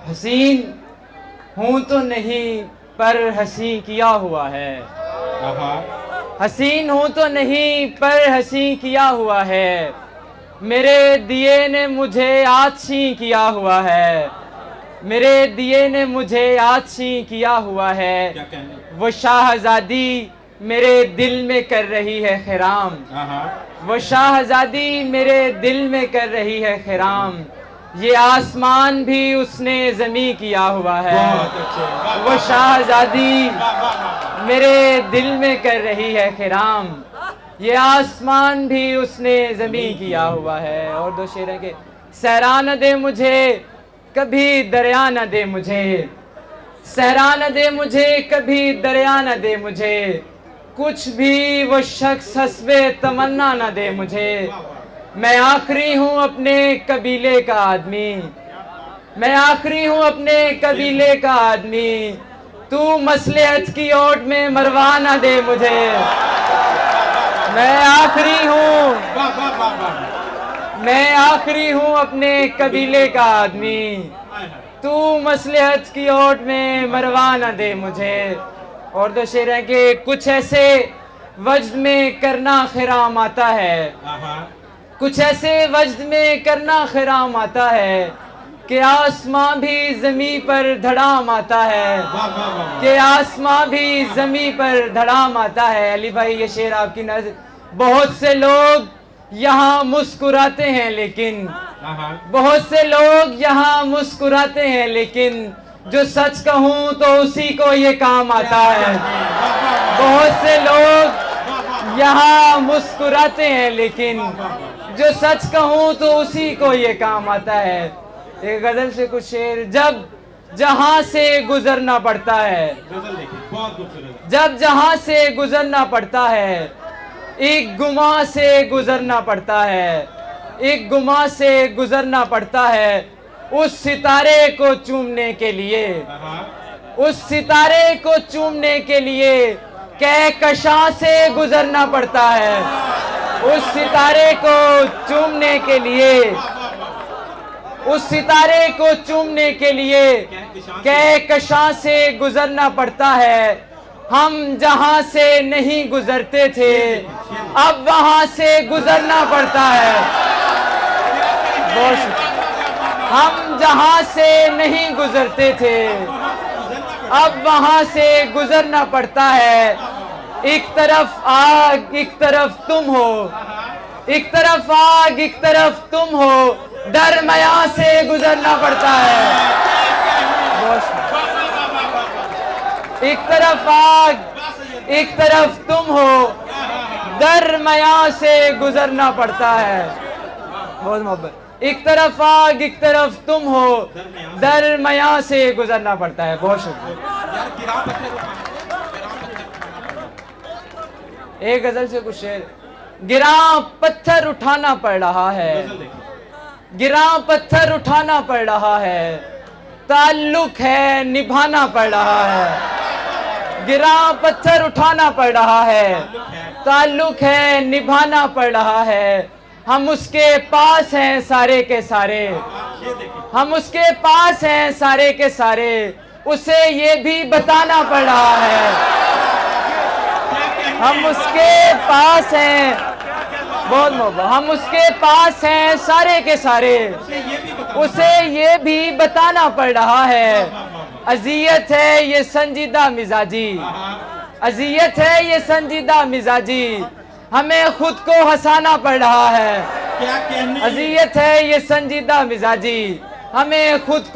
हसीन हूँ तो नहीं पर हंसी किया हुआ है। हसीन हूँ तो नहीं पर हंसी किया हुआ है। मेरे दिए ने मुझे आछी किया हुआ है। मेरे दिए ने मुझे आछी किया हुआ है। वो शाहजादी मेरे दिल में कर रही है खिराम। वो शाहजादी मेरे दिल में कर रही है खिराम। ये आसमान भी उसने ज़मी किया हुआ है। वो शाहजादी मेरे दिल में कर रही है खिराम। ये आसमान भी उसने ज़मी किया हुआ है। और दो शेर हैं कि सहरा न दे मुझे कभी दरिया न दे मुझे। सहरा न दे मुझे कभी दरिया न दे मुझे। कुछ भी वो शख्स हस्बे तमन्ना न दे मुझे। मैं आखिरी हूँ अपने कबीले का आदमी। मैं आखिरी हूँ अपने कबीले का आदमी। तू मसलहत की ओट में मरवा ना दे मुझे। मैं आखिरी हूँ अपने कबीले का आदमी। तू मसलहत की ओट में मरवा ना दे मुझे। और दो शेर हैं कि कुछ ऐसे वज्द में करना खिराम आता है। कुछ ऐसे वज्द में करना खिराम आता है कि आसमां भी ज़मीं पर धड़ाम आता है। कि आसमां भी ज़मीं पर धड़ाम आता है। अली भाई ये शेर आपकी नज़र। बहुत से लोग यहाँ मुस्कुराते हैं लेकिन बहुत से लोग यहाँ मुस्कुराते हैं लेकिन जो सच कहूँ तो उसी को ये काम आता है। बहुत से लोग यहाँ मुस्कुराते हैं लेकिन जो सच कहूँ तो उसी को ये काम आता है। एक गजल से कुछ शेर। जब जहाँ से गुजरना पड़ता है, जब जहाँ से गुजरना पड़ता है, एक गुमा से गुजरना पड़ता है। एक गुमा से गुजरना पड़ता है उस सितारे को चूमने के लिए। उस सितारे को चूमने के लिए कहकशां से गुजरना पड़ता है। उस सितारे को चूमने के लिए, उस सितारे को चूमने के लिए कहकशां से गुजरना पड़ता है। हम जहां से नहीं गुजरते थे अब वहां से गुजरना पड़ता है। हम जहां से नहीं गुजरते थे अब वहां से गुजरना पड़ता है। एक तरफ आग एक तरफ तुम हो। एक तरफ आग एक तरफ तुम हो। दरमिया से गुजरना पड़ता है। एक तरफ आग एक तरफ तुम हो। दरमिया से गुजरना पड़ता है। बहुत मोहब्बत। एक तरफ आग एक तरफ तुम हो। दरमिया से गुजरना पड़ता है। बहुत शुक्रिया। एक गजल से कुछ शेर। गिरा पत्थर उठाना पड़ रहा है। गिरा पत्थर उठाना पड़ रहा है। ताल्लुक है निभाना पड़ रहा है। गिरा पत्थर उठाना पड़ रहा है। ताल्लुक है निभाना पड़ रहा है। हम उसके पास हैं सारे के सारे। हम उसके पास हैं सारे के सारे। उसे ये भी बताना पड़ रहा है। हम उसके पास हैं। बहुत मोहब्बत। हम उसके पास हैं सारे के सारे। उसे ये भी बताना पड़ रहा है। अजियत है ये संजीदा मिजाजी। अजियत है ये संजीदा मिजाजी। हमें खुद को हंसाना पड़ रहा है। अजियत है ये संजीदा मिजाजी। हमें खुद को